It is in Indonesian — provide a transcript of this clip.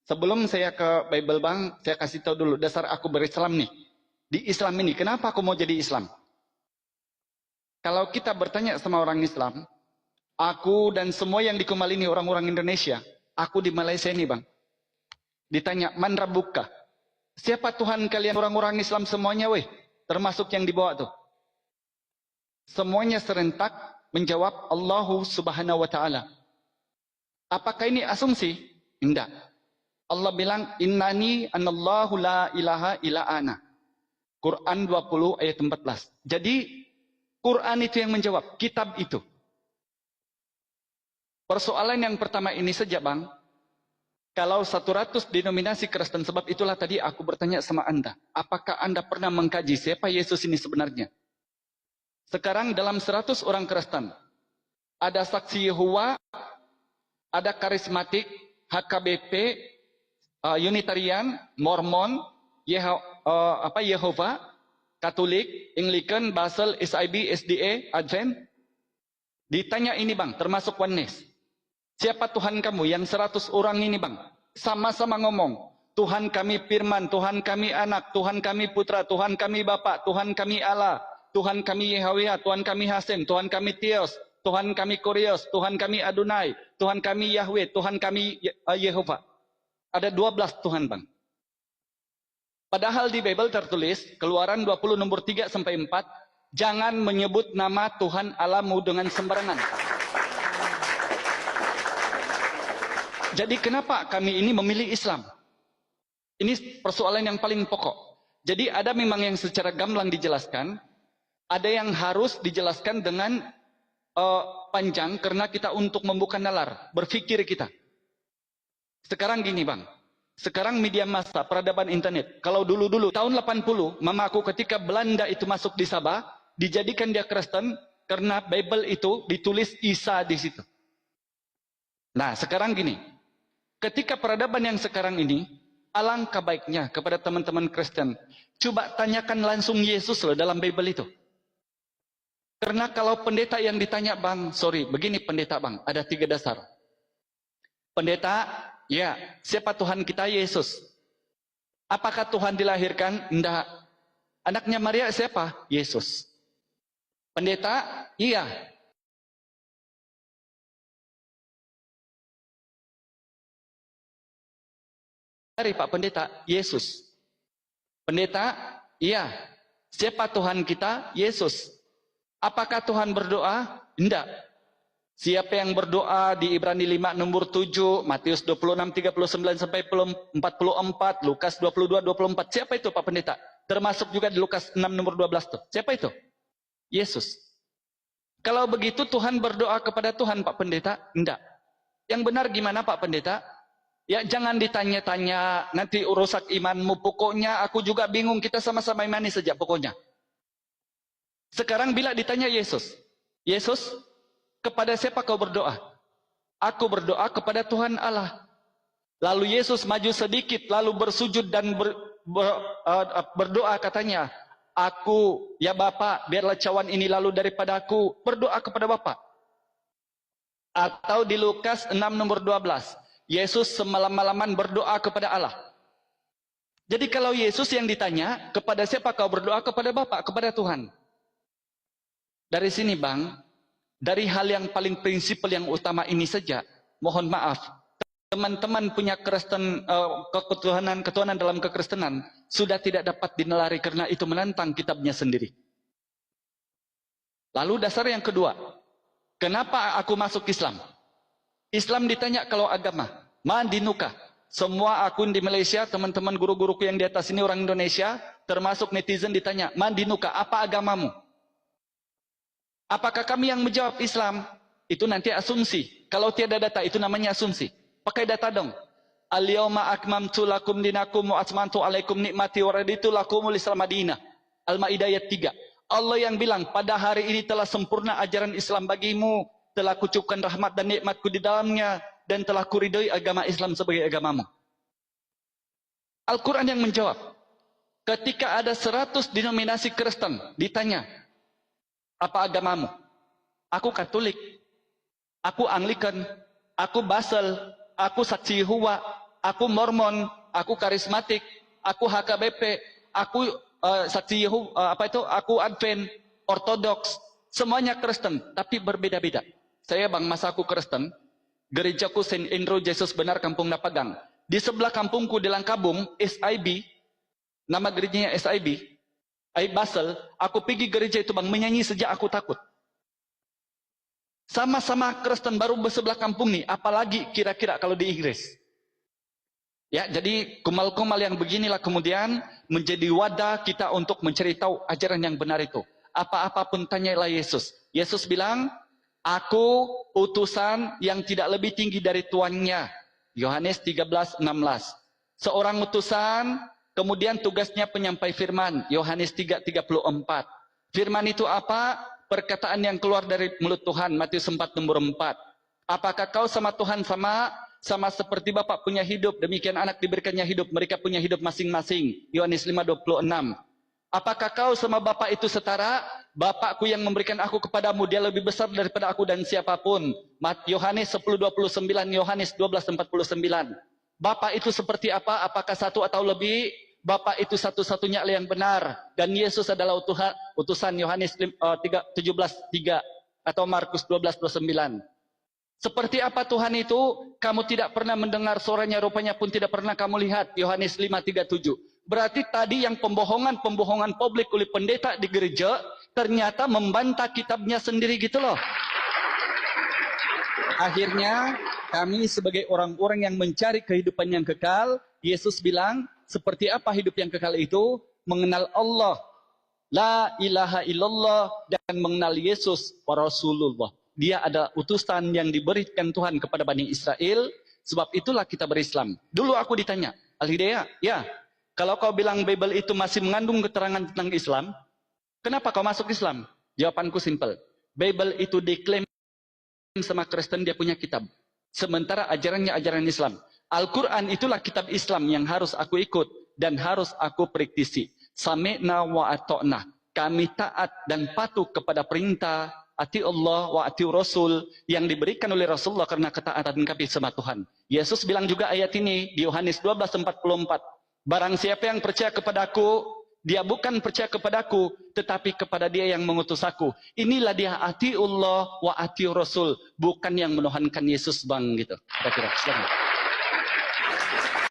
Sebelum saya ke Bible Bang, saya kasih tahu dulu dasar aku berislam nih. Di Islam ini, kenapa aku mau jadi Islam? Kalau kita bertanya sama orang Islam, aku dan semua yang di Kumal ini orang-orang Indonesia, aku di Malaysia ini Bang, ditanya, man rabbuka? Siapa Tuhan kalian orang-orang Islam semuanya weh? Termasuk yang dibawa tuh. Semuanya serentak menjawab Allahu Subhanahu wa Ta'ala. Apakah ini asumsi? Tidak. Allah bilang, innani anallahu la ilaha illa ana. Quran 20 ayat 14. Jadi, Quran itu yang menjawab, kitab itu. Persoalan yang pertama ini saja Bang, kalau 100 denominasi Kristen, sebab itulah tadi aku bertanya sama Anda, apakah Anda pernah mengkaji siapa Yesus ini sebenarnya? Sekarang dalam 100 orang Kristen, ada saksi Yehova, ada karismatik, HKBP, Unitarian, Mormon, Yehova, Katolik, Anglican, Basel, SIB, SDA, Advent. Ditanya ini Bang, termasuk Oneness. Siapa Tuhan kamu? Yang 100 orang ini Bang, sama-sama ngomong, Tuhan kami firman, Tuhan kami anak, Tuhan kami putra, Tuhan kami Bapa, Tuhan kami Allah, Tuhan kami Yahweh, Tuhan kami Hasem, Tuhan kami Theos, Tuhan kami Kurios, Tuhan kami Adonai, Tuhan kami Yahweh, Tuhan kami Yehova. Ada 12 Tuhan Bang. Padahal di Bible tertulis, Keluaran 20 nomor 3 sampai 4, jangan menyebut nama Tuhan Allahmu dengan sembarangan. Jadi kenapa kami ini memilih Islam? Ini persoalan yang paling pokok. Jadi ada memang yang secara gamblang dijelaskan, ada yang harus dijelaskan dengan panjang karena kita untuk membuka nalar, berpikir kita. Sekarang gini Bang, sekarang media massa, peradaban internet. Kalau dulu-dulu, tahun 80, mamaku ketika Belanda itu masuk di Sabah, dijadikan dia Kristen, karena Bible itu ditulis Isa di situ. Nah, sekarang gini, ketika peradaban yang sekarang ini, alangkah baiknya kepada teman-teman Kristen, coba tanyakan langsung Yesus loh dalam Bible itu. Karena kalau pendeta yang ditanya, Bang, sorry, begini pendeta Bang, ada 3 dasar. Pendeta, ya, siapa Tuhan kita? Yesus. Apakah Tuhan dilahirkan? Tidak. Anaknya Maria siapa? Yesus. Pendeta, iya. Dari Pak Pendeta, Yesus. Pendeta, iya. Siapa Tuhan kita? Yesus. Apakah Tuhan berdoa? Tidak. Siapa yang berdoa di Ibrani 5 nomor 7, Matius 26 39 sampai 44, Lukas 22 24. Siapa itu Pak Pendeta? Termasuk juga di Lukas 6 nomor 12 tuh. Siapa itu? Yesus. Kalau begitu Tuhan berdoa kepada Tuhan Pak Pendeta? Enggak. Yang benar gimana Pak Pendeta? Ya jangan ditanya-tanya, nanti rusak imanmu. Pokoknya aku juga bingung, kita sama-sama imani saja pokoknya. Sekarang bila ditanya Yesus, Yesus, kepada siapa kau berdoa? Aku berdoa kepada Tuhan Allah. Lalu Yesus maju sedikit, lalu bersujud dan berdoa katanya, aku, ya Bapa, biarlah cawan ini lalu daripada aku. Berdoa kepada Bapa. Atau di Lukas 6 nomor 12, Yesus semalam-malaman berdoa kepada Allah. Jadi kalau Yesus yang ditanya, kepada siapa kau berdoa? Kepada Bapa, kepada Tuhan. Dari sini Bang, dari hal yang paling prinsipal yang utama ini saja, mohon maaf, teman-teman punya Kristen, ketuhanan dalam kekristenan sudah tidak dapat dinelari karena itu menantang kitabnya sendiri. Lalu dasar yang kedua, kenapa aku masuk Islam? Islam ditanya kalau agama, mandinuka. Semua akun di Malaysia, teman-teman guru-guruku yang di atas ini orang Indonesia, termasuk netizen ditanya, mandinuka, apa agamamu? Apakah kami yang menjawab Islam? Itu nanti asumsi. Kalau tiada data, itu namanya asumsi. Pakai data dong. Al-yawma akmamtu lakum dinakum wa atmamtu alaikum nikmati wa raditu lakumul Islam madinah. Al-Maidah ayat 3. Allah yang bilang, pada hari ini telah sempurna ajaran Islam bagimu, telah kucukkan rahmat dan nikmatku di dalamnya, dan telah kuridhoi agama Islam sebagai agamamu. Al-Quran yang menjawab. Ketika ada 100 denominasi Kristen, ditanya, apa agamamu? Aku Katolik, aku Anglikan, aku Basel, aku Saksi Yehova, aku Mormon, aku karismatik, aku HKBP, aku saksi Yehova, aku Advent, Ortodoks, semuanya Kristen, tapi berbeda-beda. Saya bang, masa aku Kristen, gerejaku Saint Andrew Jesus Benar Kampung Napagang. Di sebelah kampungku di Langkabung, SIB, nama gerejanya SIB, Basel, aku pergi gereja itu bang, menyanyi sejak aku takut. Sama-sama Kristen baru bersebelah kampung nih, apalagi kira-kira kalau di Inggris. Ya, jadi kumal-kumal yang beginilah kemudian menjadi wadah kita untuk mencari tahu ajaran yang benar itu. Apa-apa pun tanyailah Yesus. Yesus bilang, aku utusan yang tidak lebih tinggi dari tuannya. Yohanes 13:16. Seorang utusan, kemudian tugasnya penyampai firman. Yohanes 3:34. Firman itu apa? Perkataan yang keluar dari mulut Tuhan. Matius 4:4. Apakah kau sama Tuhan sama seperti Bapak punya hidup, demikian anak diberikannya hidup, mereka punya hidup masing-masing. Yohanes 5:26. Apakah kau sama Bapak itu setara? Bapakku yang memberikan aku kepadamu, dia lebih besar daripada aku dan siapapun. Yohanes 10:29, Yohanes 12:49. Bapak itu seperti apa? Apakah satu atau lebih? Bapak itu satu-satunya yang benar. Dan Yesus adalah utusan. Yohanes 17:3 atau Markus 12:29. Seperti apa Tuhan itu? Kamu tidak pernah mendengar suaranya, rupanya pun tidak pernah kamu lihat. Yohanes 5:37. Berarti tadi yang pembohongan publik oleh pendeta di gereja, ternyata membantah kitabnya sendiri gitu loh. Akhirnya, kami sebagai orang-orang yang mencari kehidupan yang kekal, Yesus bilang, seperti apa hidup yang kekal itu? Mengenal Allah, la ilaha illallah, dan mengenal Yesus wa Rasulullah. Dia adalah utusan yang diberikan Tuhan kepada Bani Israel. Sebab itulah kita berislam. Dulu aku ditanya, Al-Hidayah, ya, kalau kau bilang Bible itu masih mengandung keterangan tentang Islam, kenapa kau masuk Islam? Jawabanku simpel. Bible itu diklaim sama Kristen, dia punya kitab. Sementara ajarannya ajaran Islam. Al-Quran itulah kitab Islam yang harus aku ikut dan harus aku praktisi. Sami'na wa ato'na. Kami taat dan patuh kepada perintah ati Allah wa ati Rasul yang diberikan oleh Rasulullah karena ketaatan kami sama Tuhan. Yesus bilang juga ayat ini di Yohanes 12:44. Barang siapa yang percaya kepadaku, dia bukan percaya kepadaku, tetapi kepada dia yang mengutus aku. Inilah dia ati Allah wa ati Rasul, bukan yang menuhankan Yesus bang gitu. Kira-kira.